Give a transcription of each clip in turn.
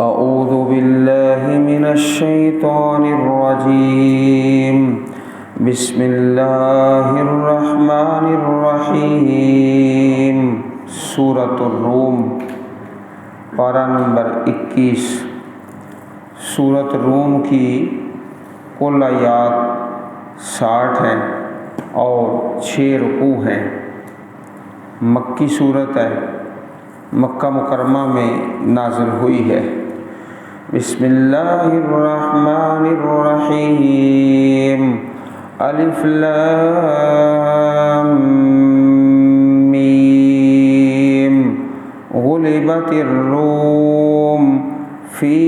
اعوذ باللہ من الشیطان الرجیم بسم اللہ الرحمن الرحیم۔ سورۃ الروم، پارہ نمبر 21۔ سورۃ روم کی کل آیات 60 ہیں اور 6 رکوع ہیں۔ مکی صورت ہے، مکہ مکرمہ میں نازل ہوئی ہے۔ بسم اللہ الرحمن الرحیم۔ الف لام میم۔ غلبت الروم فی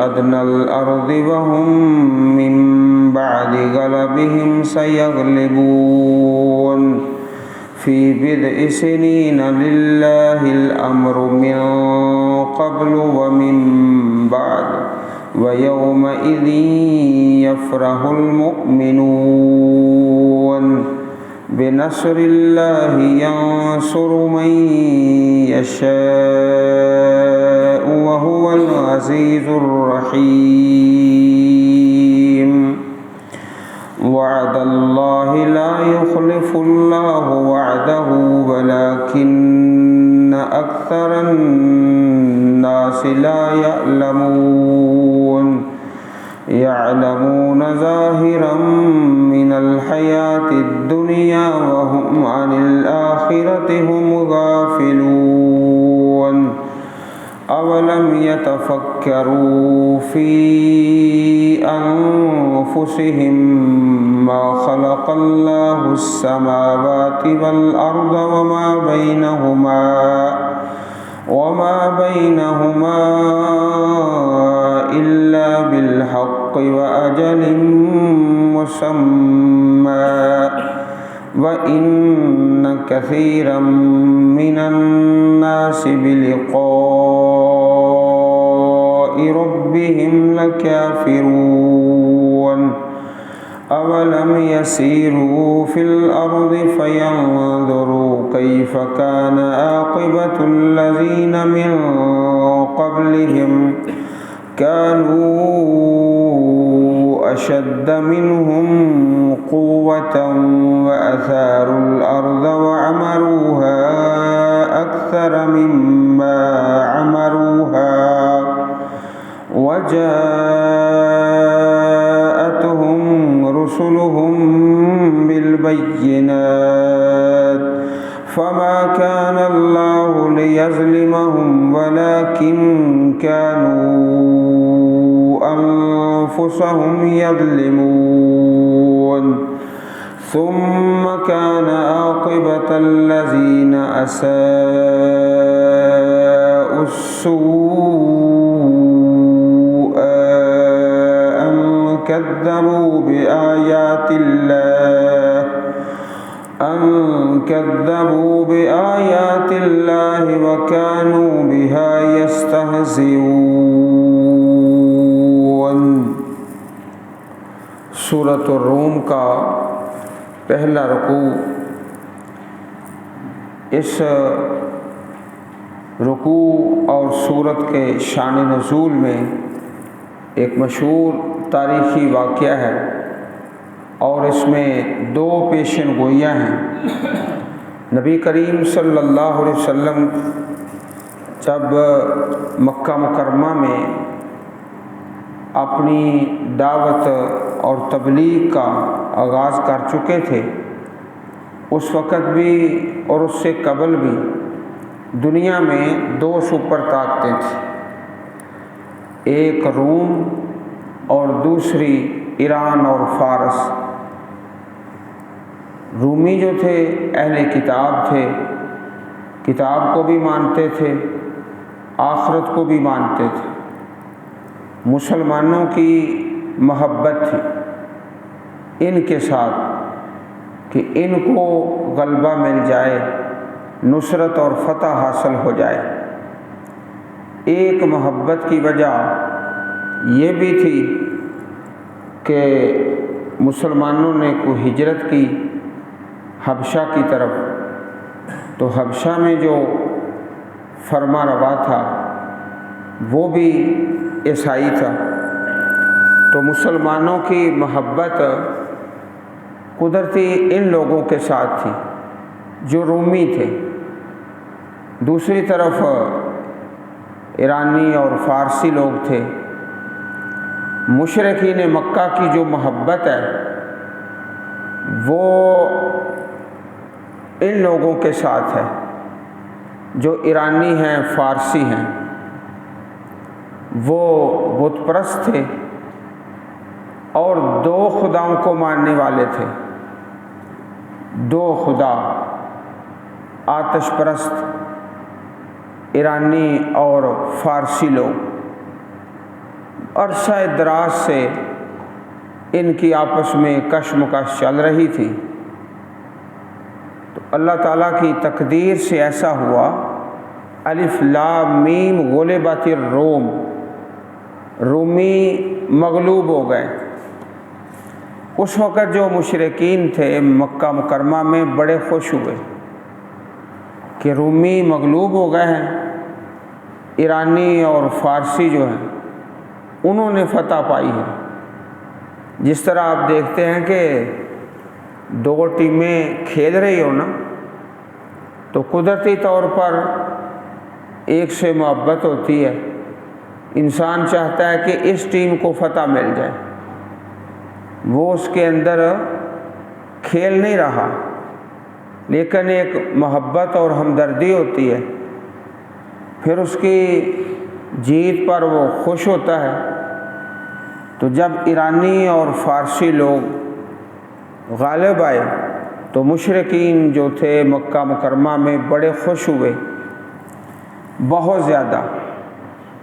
ادنی الارض وهم من بعد غلبهم سیغلبون فی بضع سنین للہ الامر من قبل ومن بعد ویومئذ یفرح المؤمنون بنصر اللہ ینصر من یشاء وهو العزیز الرحیم۔ وعد اللہ لا یخلف اللہ وعدہ ولکن اکثر الناس لا یعلمون۔ یعلمون ظاہرا من الحیاة الدنیا وهم عن الآخرة هم غافلون۔ اولم يتفکروا فی انفسهم ما خلق اللہ السماوات والارض وما بینہما الا بالحق واجل مسمى وان کثیرا من الناس بلقاء ربهم لکافرون۔ اولم یسیروا فی الارض فینظروا کیف کان عاقبۃ الذین من قبلهم كانوا أشد منهم قوة وأثاروا الأرض وعمروها أكثر مما عمروها وجاءتهم رسلهم بالبينات فما كان الله ليظلمهم ولكن كانوا أنفسهم يظلمون۔ ثم كان عاقبة الذين أساءوا السوء أن كذبوا بآيات الله وكانوا بها يستهزئون۔ سورۃ الروم کا پہلا رکوع۔ اس رکوع اور سورت کے شان نزول میں ایک مشہور تاریخی واقعہ ہے اور اس میں 2 پیشن گوئیاں ہیں۔ نبی کریم صلی اللہ علیہ وسلم جب مکہ مکرمہ میں اپنی دعوت اور تبلیغ کا آغاز کر چکے تھے، اس وقت بھی اور اس سے قبل بھی دنیا میں 2 سپر طاقتیں تھیں، ایک روم اور دوسری ایران اور فارس۔ رومی جو تھے اہل کتاب تھے، کتاب کو بھی مانتے تھے، آخرت کو بھی مانتے تھے، مسلمانوں کی محبت تھی ان کے ساتھ کہ ان کو غلبہ مل جائے، نصرت اور فتح حاصل ہو جائے۔ ایک محبت کی وجہ یہ بھی تھی کہ مسلمانوں نے کوئی ہجرت کی حبشہ کی طرف، تو حبشہ میں جو فرما روا تھا، وہ بھی عیسائی تھا۔ تو مسلمانوں کی محبت قدرتی ان لوگوں کے ساتھ تھی جو رومی تھے۔ دوسری طرف ایرانی اور فارسی لوگ تھے۔ مشرکین مکہ کی جو محبت ہے وہ ان لوگوں کے ساتھ ہے جو ایرانی ہیں، فارسی ہیں۔ وہ بت پرست تھے اور دو خداؤں کو ماننے والے تھے، دو خدا، آتش پرست ایرانی اور فارسی لوگ۔ عرصہ دراز سے ان کی آپس میں کشمکش چل رہی تھی۔ تو اللہ تعالیٰ کی تقدیر سے ایسا ہوا، الف لام میم غلبت الروم، رومی مغلوب ہو گئے۔ اس وقت جو مشرکین تھے مکہ مکرمہ میں بڑے خوش ہوئے کہ رومی مغلوب ہو گئے ہیں، ایرانی اور فارسی جو ہیں انہوں نے فتح پائی ہے۔ جس طرح آپ دیکھتے ہیں کہ دو ٹیمیں کھیل رہی ہو نا، تو قدرتی طور پر ایک سے محبت ہوتی ہے، انسان چاہتا ہے کہ اس ٹیم کو فتح مل جائے، وہ اس کے اندر کھیل نہیں رہا، لیکن ایک محبت اور ہمدردی ہوتی ہے، پھر اس کی جیت پر وہ خوش ہوتا ہے۔ تو جب ایرانی اور فارسی لوگ غالب آئے تو مشرکین جو تھے مکہ مکرمہ میں بڑے خوش ہوئے، بہت زیادہ۔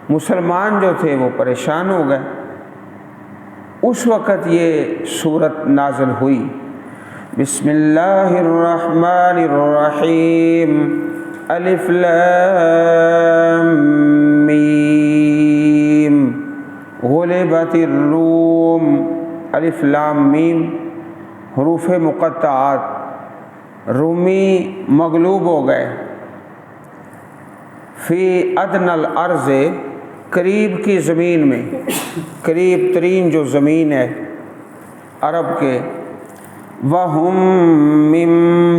مسلمان جو تھے وہ پریشان ہو گئے۔ اس وقت یہ سورت نازل ہوئی، بسم اللہ الرحمن الرحیم، الف لام میم غلبت الروم۔ الف لام میم حروف مقطعات، رومی مغلوب ہو گئے۔ فی ادنی الارض، قریب کی زمین میں، قریب ترین جو زمین ہے عرب کے، وَهُمْ مِنْ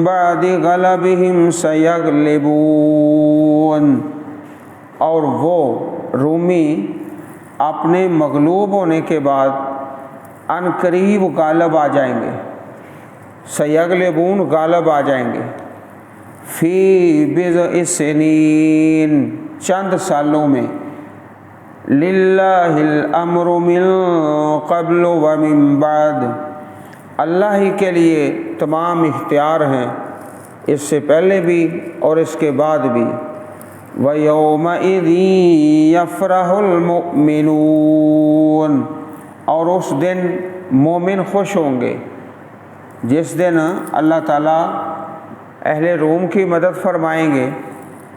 بَعْدِ غَلَبِهِمْ سَيَغْلِبُونَ، اور وہ رومی اپنے مغلوب ہونے کے بعد ان قریب غالب آ جائیں گے۔ سیغلبون، غالب آ جائیں گے۔ فی بضع سنین، چند سالوں میں۔ للہ الامر من قبل ومن بعد، اللہ ہی کے لیے تمام اختیار ہیں، اس سے پہلے بھی اور اس کے بعد بھی۔ وَيَوْمَئِذٍ يَفْرَحُ الْمُؤْمِنُونَ، اور اس دن مومن خوش ہوں گے، جس دن اللہ تعالیٰ اہل روم کی مدد فرمائیں گے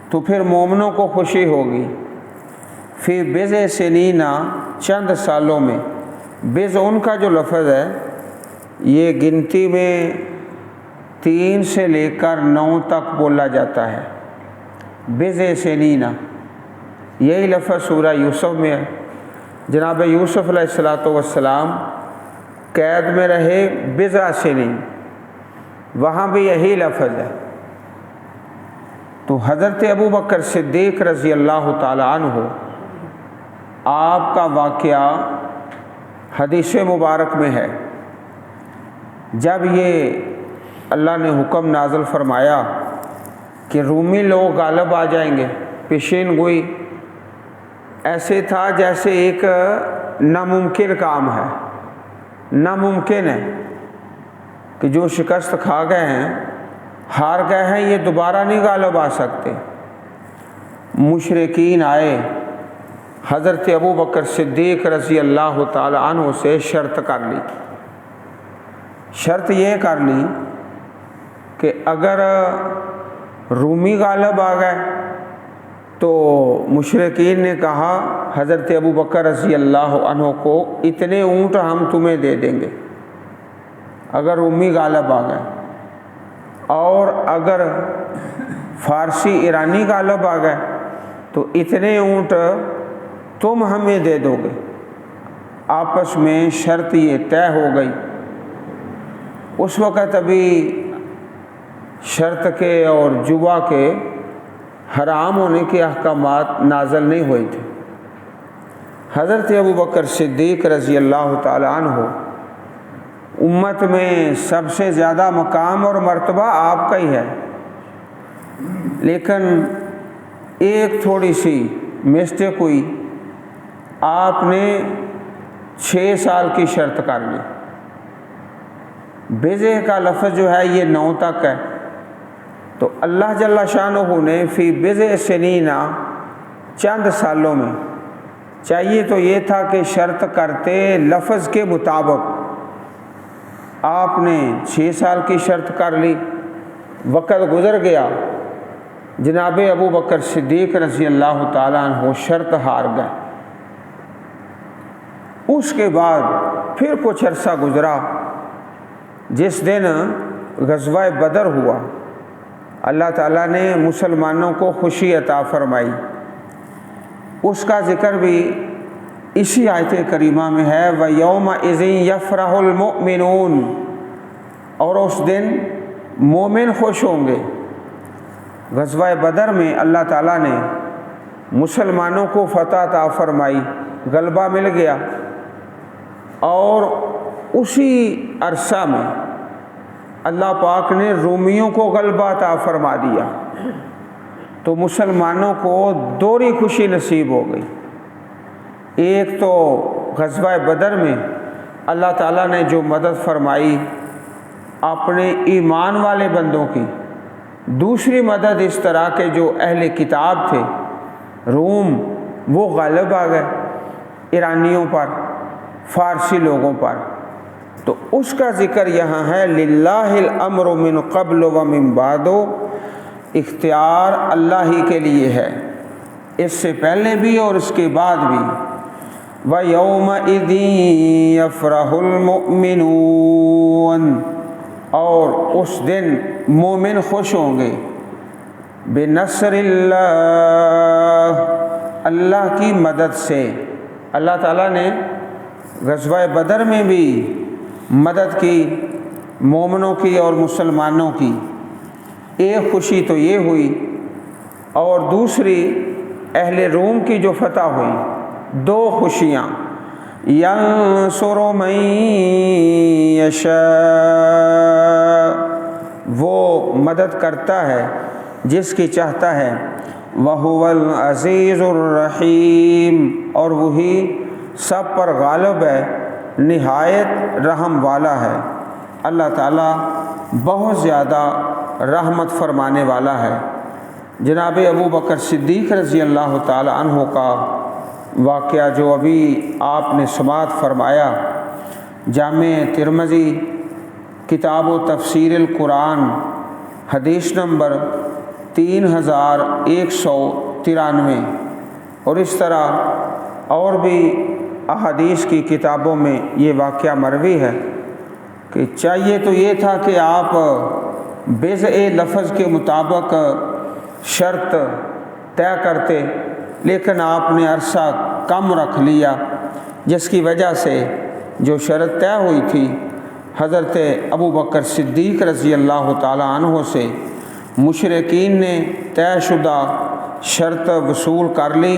تو پھر مومنوں کو خوشی ہوگی۔ فی بضع سنین، چند سالوں میں۔ بضع ان کا جو لفظ ہے یہ گنتی میں 3 سے لے کر 9 تک بولا جاتا ہے۔ بضع سنین، یہی لفظ سورہ یوسف میں ہے۔ جناب یوسف علیہ السلام قید میں رہے بضع سنین، وہاں بھی یہی لفظ ہے۔ تو حضرت ابوبکر صدیق رضی اللہ تعالی عنہ، آپ کا واقعہ حدیث مبارک میں ہے، جب یہ اللہ نے حکم نازل فرمایا کہ رومی لوگ غالب آ جائیں گے، پیشین گوئی ایسے تھا جیسے ایک ناممکن کام ہے۔ ناممکن ہے کہ جو شکست کھا گئے ہیں، ہار گئے ہیں، یہ دوبارہ نہیں غالب آ سکتے۔ مشرکین آئے، حضرت ابوبکر صدیق رضی اللہ تعالی عنہ سے شرط کر لی۔ شرط یہ کر لی کہ اگر رومی غالب آ گئے تو مشرکین نے کہا حضرت ابوبکر رضی اللہ عنہ کو، اتنے اونٹ ہم تمہیں دے دیں گے اگر رومی غالب آ گئے، اور اگر فارسی ایرانی غالب آ گئے تو اتنے اونٹ تم ہمیں دے دو گے۔ آپس میں شرط یہ طے ہو گئی۔ اس وقت ابھی شرط کے اور جوا کے حرام ہونے کے احکامات نازل نہیں ہوئے تھے۔ حضرت ابوبکر صدیق رضی اللہ تعالیٰ عنہ، امت میں سب سے زیادہ مقام اور مرتبہ آپ کا ہی ہے، لیکن ایک تھوڑی سی مسٹیک ہوئی، آپ نے 6 سال کی شرط کر لی۔ بیضع کا لفظ جو ہے یہ 9 تک ہے، تو اللہ جل شانہ نے فی بیضع سنین، چند سالوں میں، چاہیے تو یہ تھا کہ شرط کرتے لفظ کے مطابق، آپ نے 6 سال کی شرط کر لی، وقت گزر گیا، جناب ابوبکر صدیق رضی اللہ تعالیٰ عنہ شرط ہار گئے۔ اس کے بعد پھر کچھ عرصہ گزرا، جس دن غزوہ بدر ہوا، اللہ تعالیٰ نے مسلمانوں کو خوشی عطا فرمائی۔ اس کا ذکر بھی اسی آیت کریمہ میں ہے، وَيَوْمَئِذٍ يَفْرَحُ الْمُؤْمِنُونَ، اور اس دن مومن خوش ہوں گے۔ غزوہ بدر میں اللہ تعالیٰ نے مسلمانوں کو فتح عطا فرمائی، غلبہ مل گیا، اور اسی عرصہ میں اللہ پاک نے رومیوں کو غلبہ عطا فرما دیا، تو مسلمانوں کو دوہری خوشی نصیب ہو گئی۔ ایک تو غزوہ بدر میں اللہ تعالیٰ نے جو مدد فرمائی اپنے ایمان والے بندوں کی، دوسری مدد اس طرح کے جو اہل کتاب تھے روم، وہ غالب آ گئے ایرانیوں پر، فارسی لوگوں پر، تو اس کا ذکر یہاں ہے، للہ الامر من قبل و من بعد، اختیار اللہ ہی کے لیے ہے، اس سے پہلے بھی اور اس کے بعد بھی۔ وَيَوْمَئِذٍ يَفْرَحُ الْمُؤْمِنُونَ، اور اس دن مومن خوش ہوں گے، بِنَصْرِ اللَّهِ، اللہ کی مدد سے۔ اللہ تعالیٰ نے غزوہ بدر میں بھی مدد کی مومنوں کی اور مسلمانوں کی، ایک خوشی تو یہ ہوئی، اور دوسری اہل روم کی جو فتح ہوئی، 2 خوشیاں، ینصر من یشاء، وہ مدد کرتا ہے جس کی چاہتا ہے، وَهُوَ الْعَزِيزُ الرَّحِيمُ، اور وہی سب پر غالب ہے، نہایت رحم والا ہے۔ اللہ تعالیٰ بہت زیادہ رحمت فرمانے والا ہے۔ جناب ابوبکر صدیق رضی اللہ تعالی عنہ کا واقعہ جو ابھی آپ نے سماعت فرمایا، جامع ترمذی کتاب و تفسیر القرآن حدیث نمبر 3193، اور اس طرح اور بھی احادیث کی کتابوں میں یہ واقعہ مروی ہے کہ چاہیے تو یہ تھا کہ آپ بیضع لفظ کے مطابق شرط طے کرتے، لیکن آپ نے عرصہ کم رکھ لیا، جس کی وجہ سے جو شرط طے ہوئی تھی حضرت ابوبکر صدیق رضی اللہ تعالیٰ عنہ سے مشرکین نے طے شدہ شرط وصول کر لی،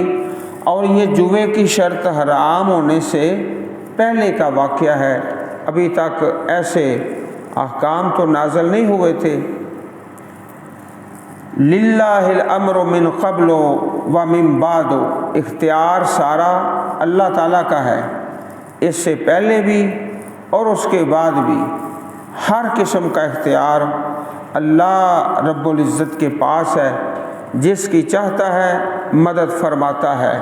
اور یہ جوے کی شرط حرام ہونے سے پہلے کا واقعہ ہے، ابھی تک ایسے احکام تو نازل نہیں ہوئے تھے۔ للہ الامر من قبل و من بعد، اختیار سارا اللہ تعالیٰ کا ہے، اس سے پہلے بھی اور اس کے بعد بھی ہر قسم کا اختیار اللہ رب العزت کے پاس ہے، جس کی چاہتا ہے مدد فرماتا ہے۔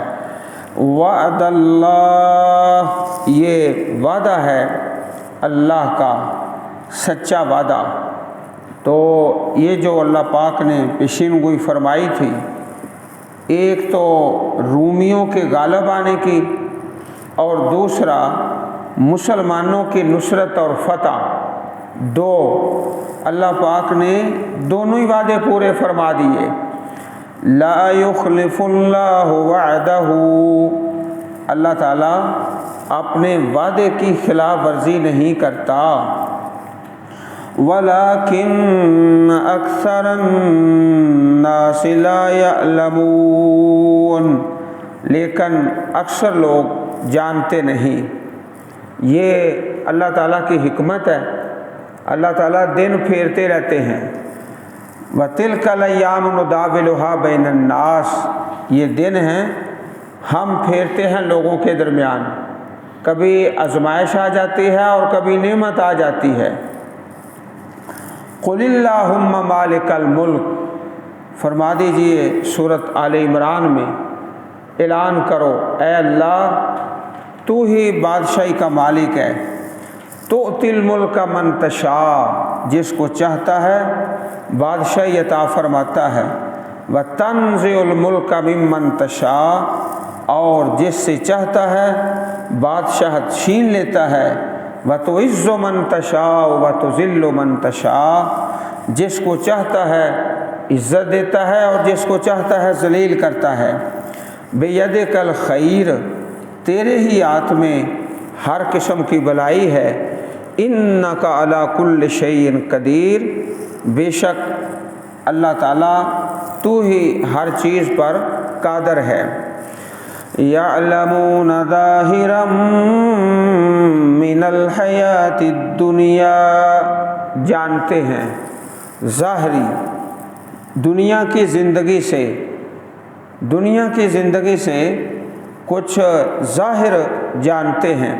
وعد اللہ، یہ وعدہ ہے اللہ کا سچا وعدہ۔ تو یہ جو اللہ پاک نے پیشین گوئی فرمائی تھی، ایک تو رومیوں کے غالب آنے کی، اور دوسرا مسلمانوں کی نصرت اور فتح، 2 اللہ پاک نے دونوں ہی وعدے پورے فرما دیے۔ لا یخلف اللہ وعدہ، اللہ تعالیٰ اپنے وعدے کی خلاف ورزی نہیں کرتا، وَلَٰكِنَّ أَكْثَرَ النَّاسِ لَا يَعْلَمُونَ، لیکن اکثر لوگ جانتے نہیں۔ یہ اللہ تعالیٰ کی حکمت ہے، اللہ تعالیٰ دن پھیرتے رہتے ہیں۔ وَتِلْكَ الْأَيَّامُ نُدَاوِلُهَا بَيْنَ النَّاسِ، یہ دن ہیں ہم پھیرتے ہیں لوگوں کے درمیان، کبھی آزمائش آ جاتی ہے اور کبھی نعمت آ جاتی ہے۔ قُلِ اللَّهُمَّ مَالِكَ الْمُلْكِ، فرما دیجئے سورۃ آل عمران میں اعلان کرو، اے اللہ تو ہی بادشاہی کا مالک ہے، تُؤْتِي الْمُلْكَ مَن تَشَاءُ، جس کو چاہتا ہے بادشاہی عطا فرماتا ہے، وَتَنزِعُ الْمُلْكَ مِمَّن تَشَاءُ، اور جس سے چاہتا ہے بادشاہت چھین لیتا ہے، وَتُعِزُّ مَن تَشَاءُ وَتُذِلُّ مَن تَشَاءُ، جس کو چاہتا ہے عزت دیتا ہے اور جس کو چاہتا ہے ذلیل کرتا ہے۔ بِیَدِکَ الْخَیْرُ، تیرے ہی ہاتھ میں ہر قسم کی بھلائی ہے، اِنَّکَ عَلیٰ کُلِّ شَیْءٍ قدیر، بے شک اللہ تعالیٰ تو ہی ہر چیز پر قادر ہے۔ یعلمون ظاہرا من الحیات الدنیا، جانتے ہیں ظاہری دنیا کی زندگی سے، دنیا کی زندگی سے کچھ ظاہر جانتے ہیں۔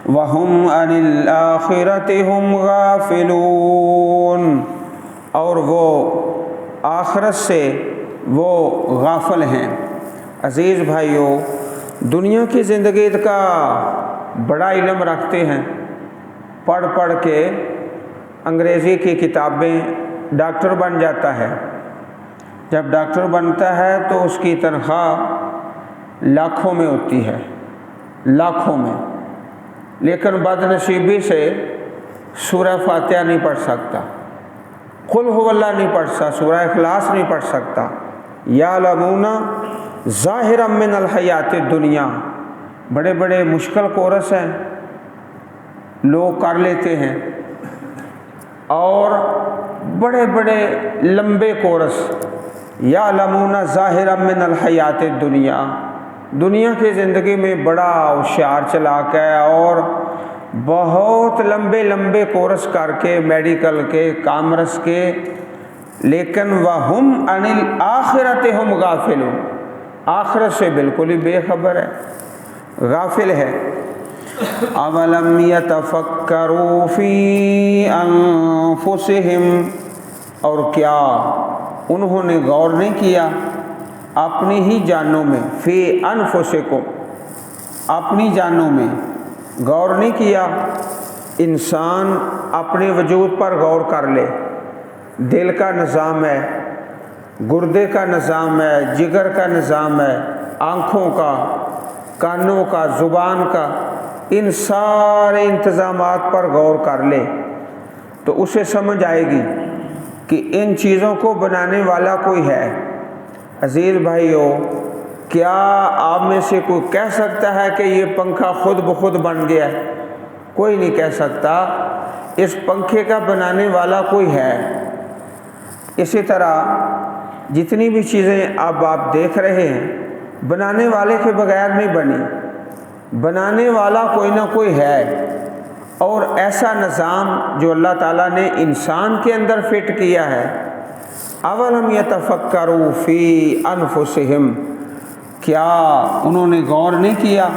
وَهُمْ عَنِ الْآخِرَةِ هُمْ غَافِلُونَ، اور وہ آخرت سے وہ غافل ہیں۔ عزیز بھائیو، دنیا کی زندگی کا بڑا علم رکھتے ہیں، پڑھ پڑھ کے انگریزی کی کتابیں ڈاکٹر بن جاتا ہے، جب ڈاکٹر بنتا ہے تو اس کی تنخواہ لاکھوں میں ہوتی ہے، لاکھوں میں، لیکن بد نصیبی سے سورہ فاتحہ نہیں پڑھ سکتا، قل هو اللہ نہیں پڑھ سکتا، سورہ اخلاص نہیں پڑھ سکتا۔ یعلمون ظاہرا من الحیات الدنیا، بڑے بڑے مشکل کورس ہیں لوگ کر لیتے ہیں، اور بڑے بڑے لمبے کورس، یعلمون ظاہرا من الحیات الدنیا، دنیا کی زندگی میں بڑا ہوشیار چلاک ہے اور بہت لمبے لمبے کورس کر کے میڈیکل کے، کامرس کے، لیکن وَهُمْ عَنِ الْآخِرَةِ هُمْ غَافِلُونَ، آخرت سے بالکل ہی بے خبر ہے، غافل ہے۔ اَوَلَمْ يَتَفَكَّرُوا فِي أَنفُسِهِمْ، اور کیا انہوں نے غور نہیں کیا اپنی ہی جانوں میں، فی انفسکم، اپنی جانوں میں غور نہیں کیا۔ انسان اپنے وجود پر غور کر لے، دل کا نظام ہے، گردے کا نظام ہے، جگر کا نظام ہے، آنکھوں کا، کانوں کا، زبان کا، ان سارے انتظامات پر غور کر لے تو اسے سمجھ آئے گی کہ ان چیزوں کو بنانے والا کوئی ہے۔ عزیز بھائیو، کیا آپ میں سے کوئی کہہ سکتا ہے کہ یہ پنکھا خود بخود بن گیا ہے؟ کوئی نہیں کہہ سکتا، اس پنکھے کا بنانے والا کوئی ہے۔ اسی طرح جتنی بھی چیزیں اب آپ دیکھ رہے ہیں بنانے والے کے بغیر نہیں بنی، بنانے والا کوئی نہ کوئی ہے، اور ایسا نظام جو اللہ تعالیٰ نے انسان کے اندر فٹ کیا ہے۔ اولم یتفکروا فی انفسہم، کیا انہوں نے غور نہیں کیا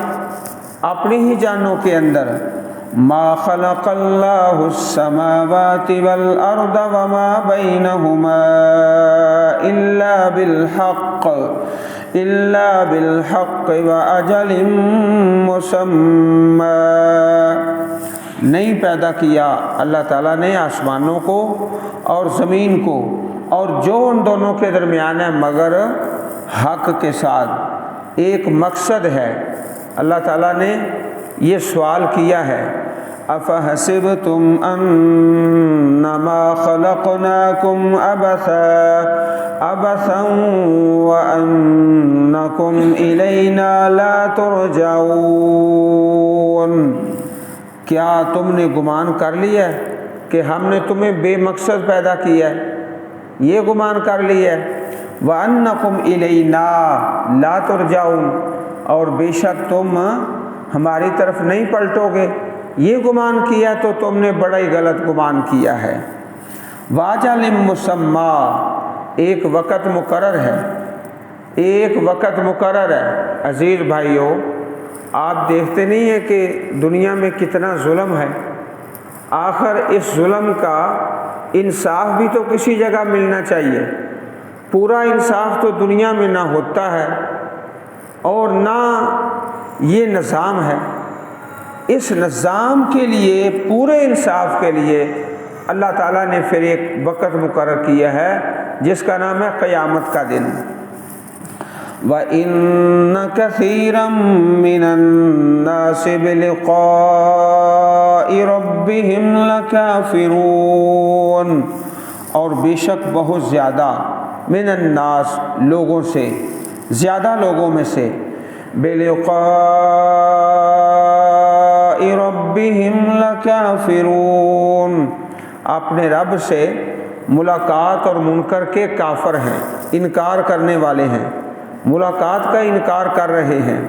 اپنی ہی جانوں کے اندر؟ ما خلق اللہ السماوات والارض وما بینہما الا بالحق واجل مسمى، نہیں پیدا کیا اللہ تعالیٰ نے آسمانوں کو اور زمین کو اور جو ان دونوں کے درمیان ہے مگر حق کے ساتھ، ایک مقصد ہے۔ اللہ تعالیٰ نے یہ سوال کیا ہے، افحسبتم انما خلقناکم عبثا، عبثا وأنكم إلينا لا ترجعون۔ کیا تم نے گمان کر لیا ہے کہ ہم نے تمہیں بے مقصد پیدا کیا ہے؟ یہ گمان کر لیا ہے۔ وَأَنَّكُمْ إِلَيْنَا لَا تُرْجَعُونَ، اور بے شک تم ہماری طرف نہیں پلٹو گے، یہ گمان کیا تو تم نے بڑا ہی غلط گمان کیا ہے۔ وَأَجَلٍ مُّسَمًّى، ایک وقت مقرر ہے، ایک وقت مقرر ہے۔ عزیز بھائیو، آپ دیکھتے نہیں ہیں کہ دنیا میں کتنا ظلم ہے؟ آخر اس ظلم کا انصاف بھی تو کسی جگہ ملنا چاہیے۔ پورا انصاف تو دنیا میں نہ ہوتا ہے اور نہ یہ نظام ہے۔ اس نظام کے لیے، پورے انصاف کے لیے اللہ تعالیٰ نے پھر ایک وقت مقرر کیا ہے جس کا نام ہے قیامت کا دن۔ وَإِنَّ كَثِيرًا مِّنَ النَّاسِ بِلِقَاءِ رَبِّهِمْ لَكَافِرُونَ، اور بے شک بہت زیادہ من الناس، لوگوں سے، زیادہ لوگوں میں سے، بِلِقَاءِ رَبِّهِمْ لَكَافِرُونَ، اپنے رب سے ملاقات اور منکر کے کافر ہیں، انکار کرنے والے ہیں، ملاقات کا انکار کر رہے ہیں۔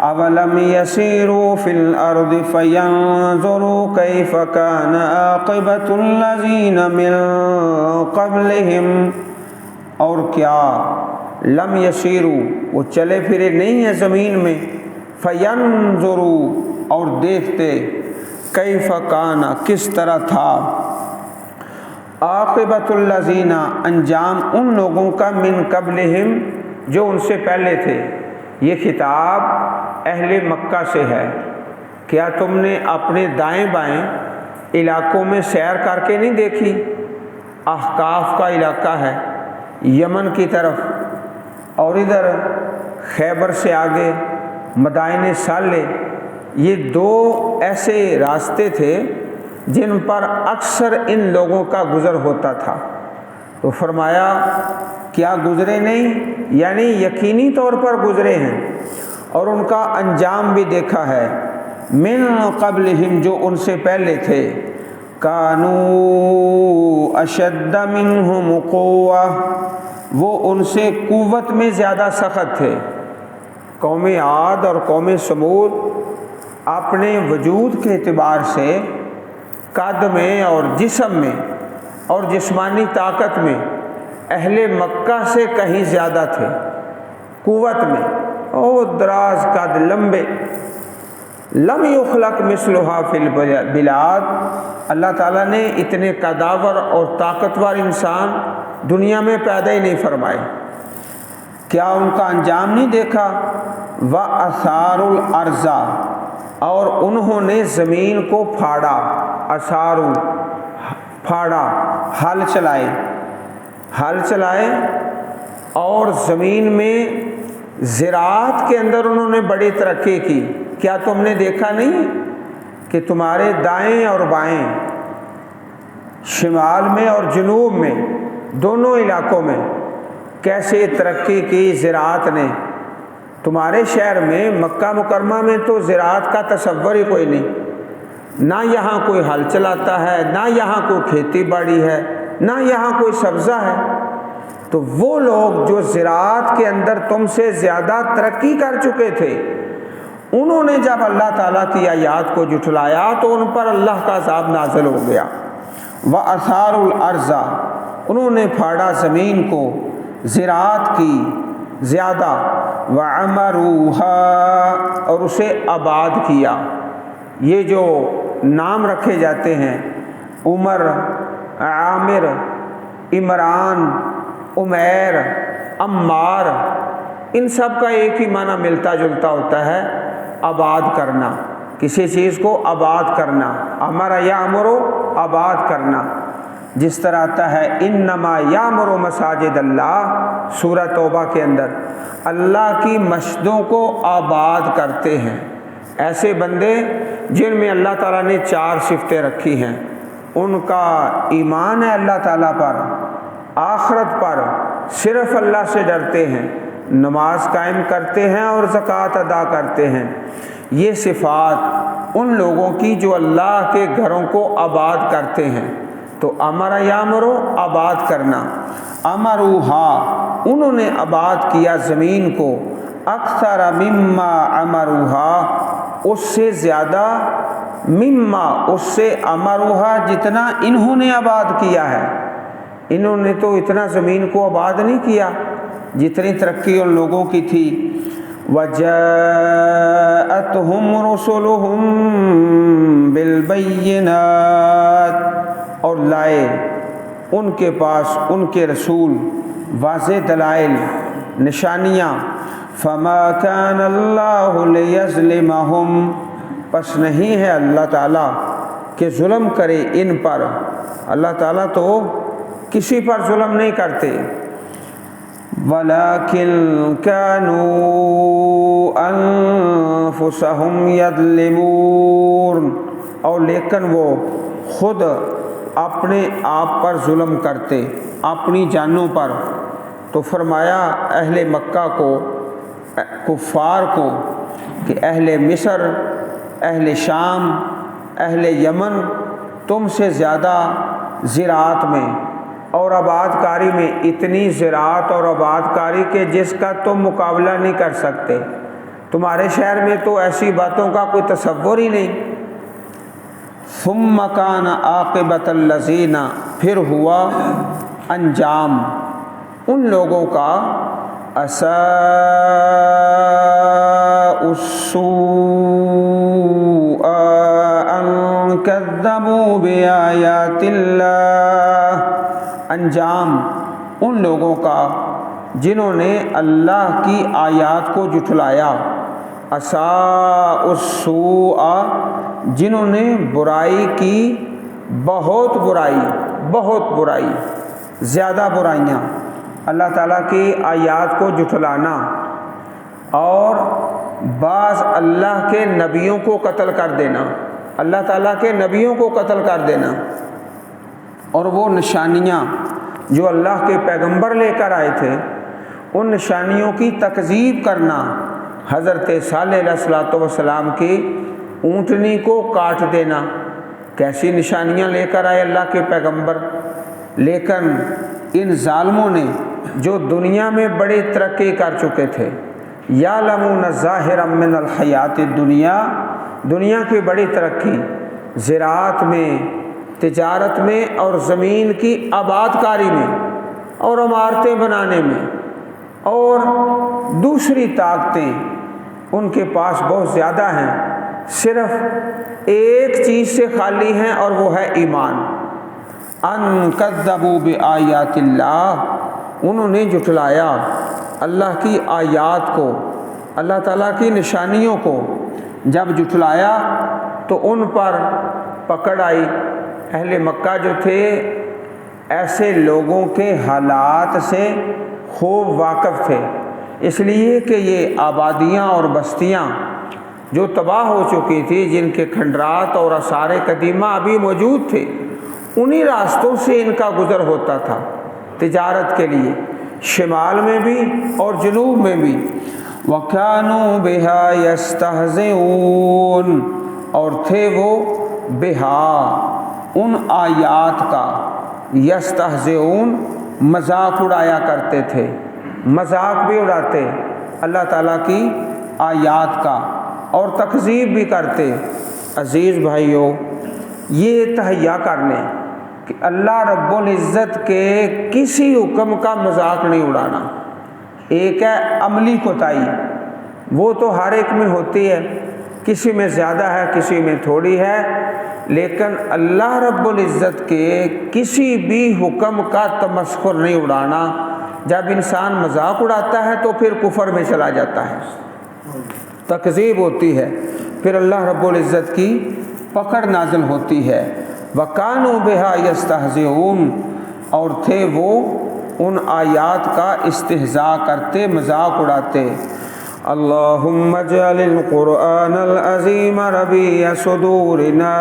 اولم یسیروا فی الارض فینظروا کیف کان عاقبۃ الذین من قبلہم، اور کیا لم یسیروا، وہ چلے پھرے نہیں ہیں زمین میں، فینظروا، اور دیکھتے، کیف کان، کس طرح تھا، عاقبۃ الذین، انجام ان لوگوں کا، من قبلہم، جو ان سے پہلے تھے۔ یہ خطاب اہل مکہ سے ہے۔ کیا تم نے اپنے دائیں بائیں علاقوں میں سیر کر کے نہیں دیکھی؟ احقاف کا علاقہ ہے یمن کی طرف، اور ادھر خیبر سے آگے مدائن صالح، یہ دو ایسے راستے تھے جن پر اکثر ان لوگوں کا گزر ہوتا تھا۔ تو فرمایا کیا گزرے نہیں؟ یعنی یقینی طور پر گزرے ہیں، اور ان کا انجام بھی دیکھا ہے۔ من قبلہم، جو ان سے پہلے تھے، کانوا اشد منہم قوہ، وہ ان سے قوت میں زیادہ سخت تھے۔ قوم عاد اور قوم سمود اپنے وجود کے اعتبار سے قد میں اور جسم میں اور جسمانی طاقت میں اہل مکہ سے کہیں زیادہ تھے، قوت میں، اور دراز قد، لمبے۔ لم یخلق مثلھا فی البلاد، اللہ تعالیٰ نے اتنے قداور اور طاقتور انسان دنیا میں پیدا ہی نہیں فرمائے۔ کیا ان کا انجام نہیں دیکھا؟ وَأَثَارُوا الْأَرْضَ، اور انہوں نے زمین کو پھاڑا، اثارو، پھاڑا، ہل چلائے، اور زمین میں زراعت کے اندر انہوں نے بڑی ترقی کی۔ کیا تم نے دیکھا نہیں کہ تمہارے دائیں اور بائیں، شمال میں اور جنوب میں، دونوں علاقوں میں کیسے ترقی کی زراعت نے؟ تمہارے شہر میں مکہ مکرمہ میں تو زراعت کا تصور ہی کوئی نہیں، نہ یہاں کوئی ہل چلاتا ہے، نہ یہاں کوئی کھیتی باڑی ہے، نہ یہاں کوئی سبزہ ہے۔ تو وہ لوگ جو زراعت کے اندر تم سے زیادہ ترقی کر چکے تھے، انہوں نے جب اللہ تعالیٰ کی آیات کو جھٹلایا تو ان پر اللہ کا عذاب نازل ہو گیا۔ وَأَثَارُوا الْأَرْضَ، انہوں نے پھاڑا زمین کو، زراعت کی زیادہ، وَعَمَرُوهَا، اور اسے آباد کیا۔ یہ جو نام رکھے جاتے ہیں، عمر، عامر، عمران، عمیر، عمار، ان سب کا ایک ہی معنی ملتا جلتا ہوتا ہے، آباد کرنا، کسی چیز کو آباد کرنا، امر یامرو، آباد کرنا۔ جس طرح آتا ہے انما یامر مساجد اللہ، سورہ توبہ کے اندر، اللہ کی مسجدوں کو آباد کرتے ہیں ایسے بندے جن میں اللہ تعالیٰ نے 4 صفتیں رکھی ہیں۔ ان کا ایمان ہے اللہ تعالیٰ پر، آخرت پر، صرف اللہ سے ڈرتے ہیں، نماز قائم کرتے ہیں اور زکوٰۃ ادا کرتے ہیں۔ یہ صفات ان لوگوں کی جو اللہ کے گھروں کو آباد کرتے ہیں۔ تو امر یامرو آباد کرنا، امروہا انہوں نے آباد کیا زمین کو، اکثر مما امروہا اس سے زیادہ، مما اس سے، امروہا جتنا انہوں نے آباد کیا ہے۔ انہوں نے تو اتنا زمین کو آباد نہیں کیا جتنی ترقی ان لوگوں کی تھی۔ وَجَاءَتْهُمْ رُسُلُهُمْ بِالْبَيِّنَاتِ اور لائے ان کے پاس ان کے رسول واضح دلائل، نشانیاں۔ فَمَا كَانَ اللَّهُ لِيَظْلِمَهُمْ پس نہیں ہے اللہ تعالیٰ کہ ظلم کرے ان پر، اللہ تعالیٰ تو کسی پر ظلم نہیں کرتے۔ وَلَكِنْ كَانُوا أَنفُسَهُمْ يَظْلِمُونَ اور لیکن وہ خود اپنے آپ پر ظلم کرتے، اپنی جانوں پر۔ تو فرمایا اہل مکہ کو، کفار کو، کہ اہل مصر، اہل شام، اہل یمن تم سے زیادہ زراعت میں اور آباد کاری میں، اتنی زراعت اور آباد کاری کے جس کا تم مقابلہ نہیں کر سکتے۔ تمہارے شہر میں تو ایسی باتوں کا کوئی تصور ہی نہیں۔ ثم کان عاقبۃ الذین پھر ہوا انجام ان لوگوں کا، اساء السوء ان کذبوا بآیات اللہ، انجام ان لوگوں کا جنہوں نے اللہ کی آیات کو جھٹلایا۔ اساء السوء جنہوں نے برائی کی، بہت برائی، بہت برائی، زیادہ برائیاں، اللہ تعالیٰ کی آیات کو جھٹلانا اور بعض اللہ کے نبیوں کو قتل کر دینا، اللہ تعالیٰ کے نبیوں کو قتل کر دینا، اور وہ نشانیاں جو اللہ کے پیغمبر لے کر آئے تھے ان نشانیوں کی تکذیب کرنا۔ حضرت صالح علیہ السلام کی اونٹنی کو کاٹ دینا، کیسی نشانیاں لے کر آئے اللہ کے پیغمبر، لیکن ان ظالموں نے جو دنیا میں بڑی ترقی کر چکے تھے، یعلمون ظاہرا من الحیات الدنیا، دنیا کی بڑی ترقی زراعت میں، تجارت میں اور زمین کی آباد کاری میں اور عمارتیں بنانے میں اور دوسری طاقتیں ان کے پاس بہت زیادہ ہیں، صرف ایک چیز سے خالی ہیں اور وہ ہے ایمان۔ ان کذبوا بآیات اللہ انہوں نے جھٹلایا اللہ کی آیات کو، اللہ تعالیٰ کی نشانیوں کو۔ جب جھٹلایا تو ان پر پکڑ آئی۔ اہل مکہ جو تھے ایسے لوگوں کے حالات سے خوب واقف تھے، اس لیے کہ یہ آبادیاں اور بستیاں جو تباہ ہو چکی تھی، جن کے کھنڈرات اور آثار قدیمہ ابھی موجود تھے، انہی راستوں سے ان کا گزر ہوتا تھا تجارت کے لیے، شمال میں بھی اور جنوب میں بھی۔ وَكَانُوا بِهَا يَسْتَهْزِئُونَ اور تھے وہ بہا ان آیات کا، یستہزئون مذاق اڑایا کرتے تھے، مذاق بھی اڑاتے اللہ تعالیٰ کی آیات کا اور تکذیب بھی کرتے۔ عزیز بھائیو، یہ تہیا کر لیں کہ اللہ رب العزت کے کسی حکم کا مذاق نہیں اڑانا۔ ایک ہے عملی کوتاہی، وہ تو ہر ایک میں ہوتی ہے، کسی میں زیادہ ہے کسی میں تھوڑی ہے، لیکن اللہ رب العزت کے کسی بھی حکم کا تمسخر نہیں اڑانا۔ جب انسان مذاق اڑاتا ہے تو پھر کفر میں چلا جاتا ہے، تکذیب ہوتی ہے، پھر اللہ رب العزت کی پکڑ نازل ہوتی ہے۔ وَكَانُوا بِهَا يَسْتَهْزِئُونَ اور تھے وہ ان آیات کا استہزاء کرتے، مذاق اڑاتے۔ اللهم اجعل القرآن العظيم ربيع صدورنا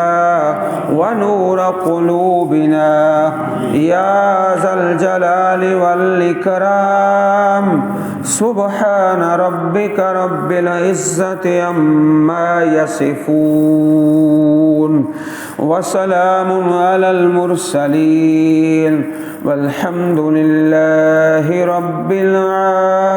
ونور قلوبنا يا ذا الجلال والإكرام. سبحان ربك رب العزة عما يصفون وسلام على المرسلين والحمد لله رب العالمين.